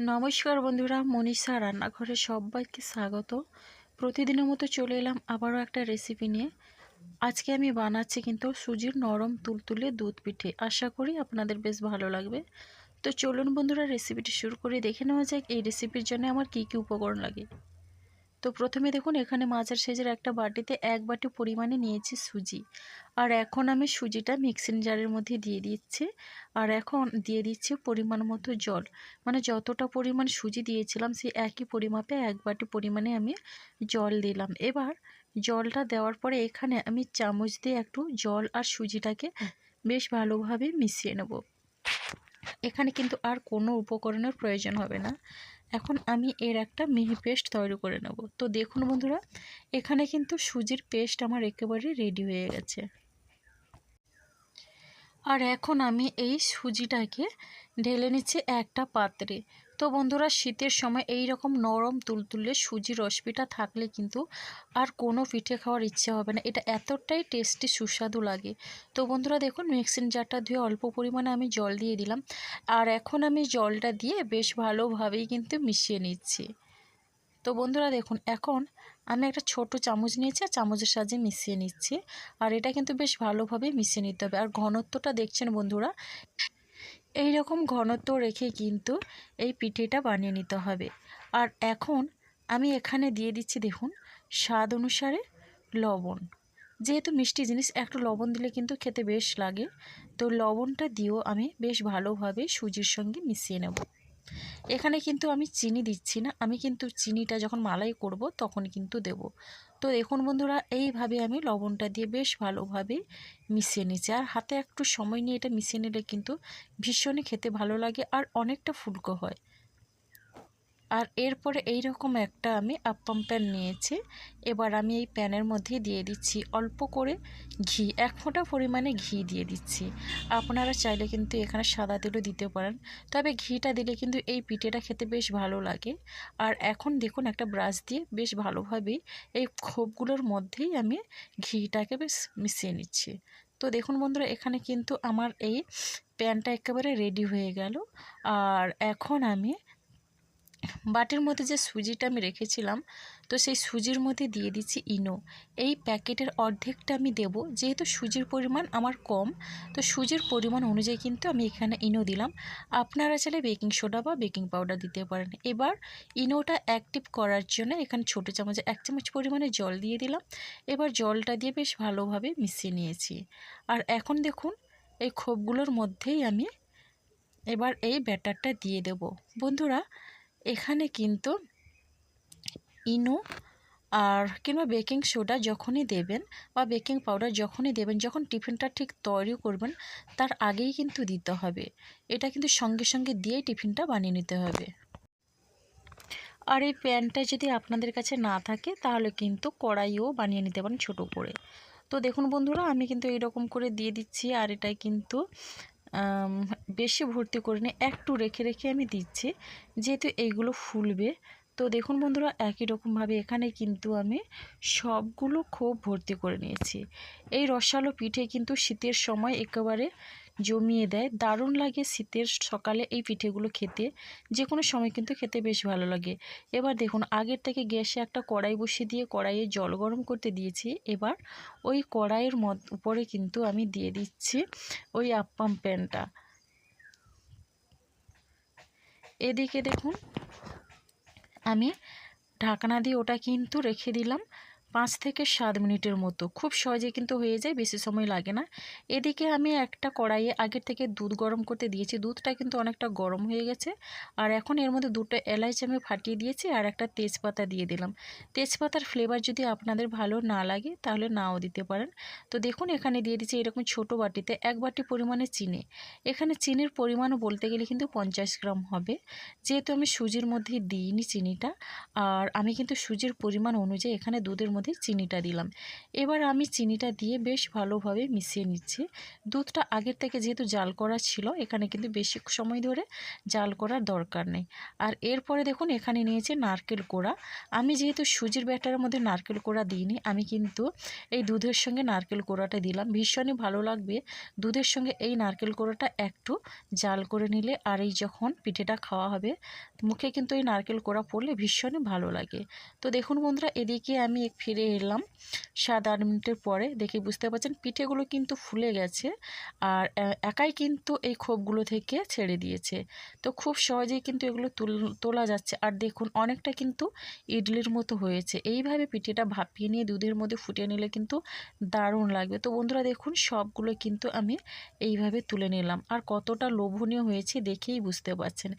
নমস্কার বন্ধুরা, মনীষা রান্নাঘরে সবাইকে স্বাগত। প্রতিদিনের মতো চলে এলাম আবারও একটা রেসিপি নিয়ে। আজকে আমি বানাচ্ছি কিন্তু সুজির নরম তুলতুলে দুধ পিঠে। আশা করি আপনাদের বেশ ভালো লাগবে। তো চলুন বন্ধুরা, রেসিপিটি শুরু করে দেখে নেওয়া যাক এই রেসিপির জন্য আমার কী কী উপকরণ লাগে। তো প্রথমে দেখুন, এখানে মাঝার সাইজের একটা বাটিতে 1 বাটি পরিমাণে নিয়েছি সুজি। আর এখন আমি সুজিটা মিক্সিং জারের মধ্যে দিয়ে দিচ্ছি। আর এখন দিয়ে দিচ্ছি পরিমাণ মতো জল, মানে যতটা পরিমাণ সুজি দিয়েছিলাম সেই একই পরিমাপে 1 বাটি পরিমাণে আমি জল দিলাম। এবার জলটা দেওয়ার পরে এখানে আমি চামচ দিয়ে একটু জল আর সুজিটাকে বেশ ভালোভাবে মিশিয়ে নেব। এখানে কিন্তু আর কোনো উপকরণের প্রয়োজন হবে না। এখন আমি এর একটা মিহি পেস্ট তৈরি করে নেব। তো দেখুন বন্ধুরা, এখানে কিন্তু সুজির পেস্ট আমার একেবারে রেডি হয়ে গেছে। আর এখন আমি এই সুজিটাকে ঢেলে নিচ্ছি একটা পাত্রে। তো বন্ধুরা, শীতের সময় এই রকম নরম তুলতুলে সুজির রসপিটা থাকলে কিন্তু আর কোনো পিঠে খাওয়ার ইচ্ছে হবে না। এটা এতটাই টেস্টি সুস্বাদু লাগে। তো বন্ধুরা দেখুন, মিক্সিং জারটা ধুয়ে অল্প পরিমাণে আমি জল দিয়ে দিলাম। আর এখন আমি জলটা দিয়ে বেশ ভালোভাবেই কিন্তু মিশিয়ে নিচ্ছি। তো বন্ধুরা দেখুন, এখন আমি একটা ছোট চামচ নিয়েছি আর চামচের সাহায্যে মিশিয়ে নিচ্ছি। আর এটা কিন্তু বেশ ভালোভাবে মিশিয়ে নিতে হবে। আর ঘনত্বটা দেখছেন বন্ধুরা, এই রকম ঘনত্ব রেখে কিন্তু এই পিঠেটা বানিয়ে নিতে হবে। আর এখন আমি এখানে দিয়ে দিচ্ছি দেখুন স্বাদ অনুসারে লবণ। যেহেতু মিষ্টি জিনিস, একটু লবণ দিলে কিন্তু খেতে বেশ লাগে। তো লবণটা দিয়েও আমি বেশ ভালোভাবে সুজির সঙ্গে মিশিয়ে নেব। এখানে কিন্তু আমি চিনি দিচ্ছি না, আমি কিন্তু চিনিটা যখন মালাই করব তখন কিন্তু দেব। তো দেখুন বন্ধুরা, এইভাবে আমি লবণটা দিয়ে বেশ ভালোভাবে মিশিয়ে নিচ্ছি। আর হাতে একটু সময় নিয়ে এটা মিশিয়ে নিলে কিন্তু ভীষণই খেতে ভালো লাগে আর অনেকটা ফুলকো হয়। আর এরপরে এই রকম একটা আমি আপ্পাম প্যান নিয়েছি। এবার আমি এই প্যানের মধ্যে দিয়ে দিচ্ছি অল্প করে ঘি, 1 ফোঁটা পরিমাণে ঘি দিয়ে দিচ্ছি। আপনারা চাইলে কিন্তু এখানে সাদা তেলও দিতে পারেন, তবে ঘিটা দিলে কিন্তু এই পিঠেটা খেতে বেশ ভালো লাগে। আর এখন দেখুন, একটা ব্রাশ দিয়ে বেশ ভালোভাবেই এই খোপগুলোর মধ্যেই আমি ঘিটাকে বেশ মিশিয়ে নিচ্ছি। তো দেখুন বন্ধুরা, এখানে কিন্তু আমার এই প্যানটা একেবারে রেডি হয়ে গেল। আর এখন আমি বাটির মধ্যে যে সুজিটা আমি রেখেছিলাম, তো সেই সুজির মধ্যে দিয়ে দিচ্ছি ইনো। এই প্যাকেটের অর্ধেকটা আমি দেব, যেহেতু সুজির পরিমাণ আমার কম। তো সুজির পরিমাণ অনুযায়ী কিন্তু আমি এখানে ইনো দিলাম। আপনারা চাইলে বেকিং সোডা বা বেকিং পাউডার দিতে পারেন। এবার ইনোটা অ্যাক্টিভ করার জন্য এখানে ছোটো চামচে 1 চামচ পরিমাণে জল দিয়ে দিলাম। এবার জলটা দিয়ে বেশ ভালোভাবে মিশিয়ে নিয়েছি। আর এখন দেখুন, এই খোপগুলোর মধ্যেই আমি এবার এই ব্যাটারটা দিয়ে দেব। বন্ধুরা, এখানে কিন্তু ইনো আর কিংবা বেকিং সোডা যখনই দেবেন বা বেকিং পাউডার যখনই দেবেন, যখন টিফিনটা ঠিক তৈরি করবেন তার আগেই কিন্তু দিতে হবে। এটা কিন্তু সঙ্গে সঙ্গে দিয়েই টিফিনটা বানিয়ে নিতে হবে। আর এই প্যানটা যদি আপনাদের কাছে না থাকে তাহলে কিন্তু কড়াইও বানিয়ে নিতে পারেন ছোটো করে। তো দেখুন বন্ধুরা, আমি কিন্তু এইরকম করে দিয়ে দিচ্ছি। আর এটাই কিন্তু বেশি ভর্তি করে নিয়ে একটু রেখে রেখে আমি দিচ্ছি, যেহেতু এইগুলো ফুলবে। তো দেখুন বন্ধুরা, একই রকমভাবে এখানে কিন্তু আমি সবগুলো খোপ ভর্তি করে নিয়েছি। এই রসালো পিঠে কিন্তু শীতের সময় একেবারে জমিয়ে দেয়, দারুণ লাগে শীতের সকালে এই পিঠেগুলো খেতে। যে কোনো সময় কিন্তু খেতে বেশ ভালো লাগে। এবার দেখুন, আগের থেকে গ্যাসে একটা কড়াই বসিয়ে দিয়ে কড়াইয়ে জল গরম করতে দিয়েছি। এবার ওই কড়াইয়ের উপরে কিন্তু আমি দিয়ে দিচ্ছি ওই আপ্পাম প্যানটা। এদিকে দেখুন, আমি ঢাকনা দিয়ে ওটা কিন্তু রেখে দিলাম 5 থেকে 7 মিনিটের মতো। খুব সহজে কিন্তু হয়ে যায়, বেশি সময় লাগে না। এদিকে আমি একটা কড়াইয়ে আগের থেকে দুধ গরম করতে দিয়েছি। দুধটা কিন্তু অনেকটা গরম হয়ে গেছে। আর এখন এর মধ্যে 2টা এলাচ আমি ফাটিয়ে দিয়েছি আর একটা তেজপাতা দিয়ে দিলাম। তেজপাতার ফ্লেভার যদি আপনাদের ভালো না লাগে তাহলে নাও দিতে পারেন। তো দেখুন, এখানে দিয়ে দিচ্ছি এরকম ছোট বাটিতে 1 বাটি পরিমাণে চিনি। এখানে চিনির পরিমাণ বলতে গেলে কিন্তু 50 গ্রাম হবে, যেহেতু আমি সুজির মধ্যে দিইনি চিনিটা। আর আমি কিন্তু সুজির পরিমাণ অনুযায়ী এখানে দুধের মধ্যে মধ্যে চিনিটা দিলাম। এবার আমি চিনিটা দিয়ে বেশ ভালোভাবে মিশিয়ে নিচ্ছি। দুধটা আগের থেকে যেহেতু জাল করা ছিল, এখানে কিন্তু বেশি সময় ধরে জাল করার দরকার নেই। আর এরপরে দেখুন এখানে নিয়েছি নারকেল কোড়া। আমি যেহেতু সুজির ব্যাটারের মধ্যে নারকেল কোড়া দিইনি, আমি কিন্তু এই দুধের সঙ্গে নারকেল কোড়াটা দিলাম। ভীষণই ভালো লাগবে দুধের সঙ্গে এই নারকেল কোড়াটা একটু জাল করে নিলে। আর এই যখন পিঠেটা খাওয়া হবে, মুখে কিন্তু এই নারকেল কোড়া পড়লে ভীষণই ভালো লাগে। তো দেখুন বন্ধুরা, এদিকে আমি ফিরে এলাম 7-8 মিনিটের পরে। দেখে বুঝতে পারছেন পিঠেগুলো কিন্তু ফুলে গেছে, আর একাই কিন্তু এই খোপগুলো থেকে ছেড়ে দিয়েছে। তো খুব সহজেই কিন্তু এগুলো তোলা যাচ্ছে। আর দেখুন অনেকটা কিন্তু ইডলির মতো হয়েছে। এইভাবে পিঠেটা ভাপিয়ে নিয়ে দুধের মধ্যে ফুটিয়ে নিলে কিন্তু দারুণ লাগবে। তো বন্ধুরা দেখুন সবগুলো কিন্তু আমি এইভাবে তুলে নিলাম। আর কতটা লোভনীয় হয়েছে দেখেই বুঝতে পারছেন।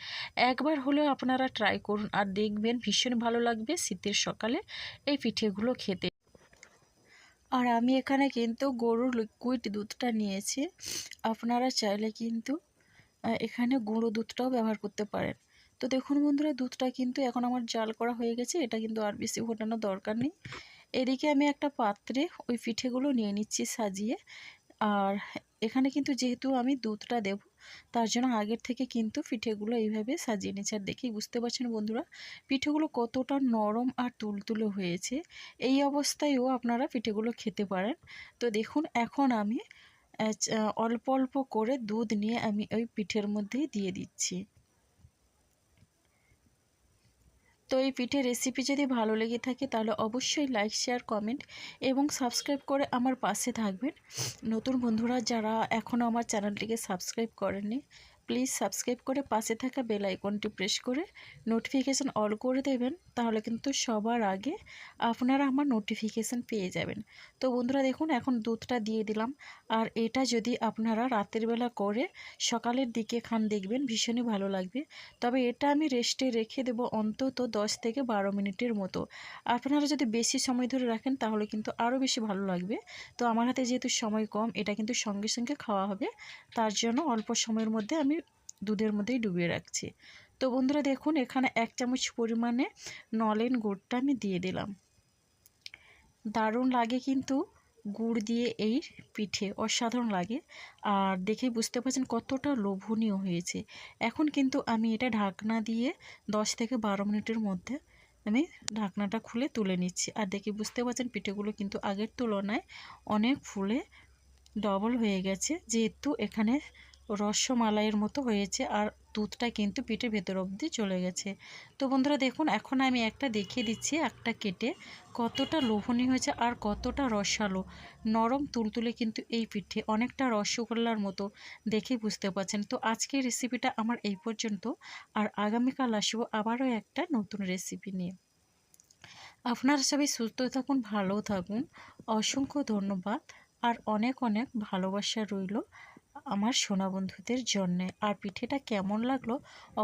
একবার হলেও আপনারা ট্রাই করুন, আর দেখবেন ভীষণ ভালো লাগবে শীতের সকালে এই পিঠেগুলো খেতে। আর আমি এখানে কিন্তু গরুর লিকুইড দুধটা নিয়েছি। আপনারা চাইলে কিন্তু এখানে গুঁড়ো দুধটাও ব্যবহার করতে পারেন। তো দেখুন বন্ধুরা, দুধটা কিন্তু এখন আমার জাল করা হয়ে গেছে। এটা কিন্তু আর বেশি ফোটানোর দরকার নেই। এদিকে আমি একটা পাত্রে ওই পিঠেগুলো নিয়ে নিচ্ছি সাজিয়ে। আর এখানে কিন্তু যেহেতু আমি দুধটা দেব, তার জন্য আগের থেকে কিন্তু পিঠেগুলো এইভাবে সাজিয়ে নিচ্ছি। আর দেখেই বুঝতে পারছেন বন্ধুরা পিঠেগুলো কতটা নরম আর তুলতুলে হয়েছে। এই অবস্থায়ও আপনারা পিঠেগুলো খেতে পারেন। তো দেখুন এখন আমি অল্প অল্প করে দুধ নিয়ে আমি ওই পিঠের মধ্যেই দিয়ে দিচ্ছি। তো এই পিঠের রেসিপি যদি ভালো লেগে থাকে তাহলে অবশ্যই লাইক, শেয়ার, কমেন্ট এবং সাবস্ক্রাইব করে আমার পাশে থাকবেন। নতুন বন্ধুরা যারা এখনও আমার চ্যানেলটিকে সাবস্ক্রাইব করেননি, প্লিজ সাবস্ক্রাইব করে পাশে থাকা বেল আইকনটি প্রেস করে নোটিফিকেশান অল করে দেবেন। তাহলে কিন্তু সবার আগে আপনারা আমার নোটিফিকেশান পেয়ে যাবেন। তো বন্ধুরা দেখুন এখন দুধটা দিয়ে দিলাম। আর এটা যদি আপনারা রাতের বেলা করে সকালের দিকে খান দেখবেন ভীষণই ভালো লাগবে। তবে এটা আমি রেস্টে রেখে দেবো অন্তত 10 থেকে 12 মিনিটের মতো। আপনারা যদি বেশি সময় ধরে রাখেন তাহলে কিন্তু আরও বেশি ভালো লাগবে। তো আমার হাতে যেহেতু সময় কম, এটা কিন্তু সঙ্গে সঙ্গে খাওয়া হবে, তার জন্য অল্প সময়ের মধ্যে আমি দুধের মধ্যেই ডুবিয়ে রাখছি। তো বন্ধুরা দেখুন এখানে 1 চামচ পরিমাণে নলেন গুড়টা আমি দিয়ে দিলাম। দারুণ লাগে কিন্তু গুড় দিয়ে এই পিঠে, অসাধারণ লাগে। আর দেখেই বুঝতে পারছেন কতটা লোভনীয় হয়েছে। এখন কিন্তু আমি এটা ঢাকনা দিয়ে 10 থেকে 12 মিনিটের মধ্যে আমি ঢাকনাটা খুলে তুলে নিচ্ছি। আর দেখে বুঝতে পারছেন পিঠেগুলো কিন্তু আগের তুলনায় অনেক ফুলে ডবল হয়ে গেছে, যেহেতু এখানে রসমালাইয়ের মতো হয়েছে আর দুধটা কিন্তু পিঠের ভেতর অবধি চলে গেছে। তো বন্ধুরা দেখুন এখন আমি একটা দেখিয়ে দিচ্ছি, একটা কেটে কতটা লোভনীয় হয়েছে আর কতটা রসালো, নরম তুলতুলে কিন্তু এই পিঠে, অনেকটা রসগোল্লার মতো, দেখে বুঝতে পারছেন। তো আজকের রেসিপিটা আমার এই পর্যন্ত। আর আগামীকাল আসবো আবারও একটা নতুন রেসিপি নিয়ে। আপনারা সবাই সুস্থ থাকুন, ভালো থাকুন। অসংখ্য ধন্যবাদ। আর অনেক অনেক ভালোবাসা রইল আমার সোনা বন্ধুদের জন্যে। আর পিঠেটা কেমন লাগলো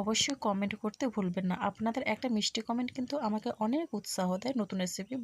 অবশ্যই কমেন্ট করতে ভুলবেন না। আপনাদের একটা মিষ্টি কমেন্ট কিন্তু আমাকে অনেক উৎসাহ দেয় নতুন রেসিপি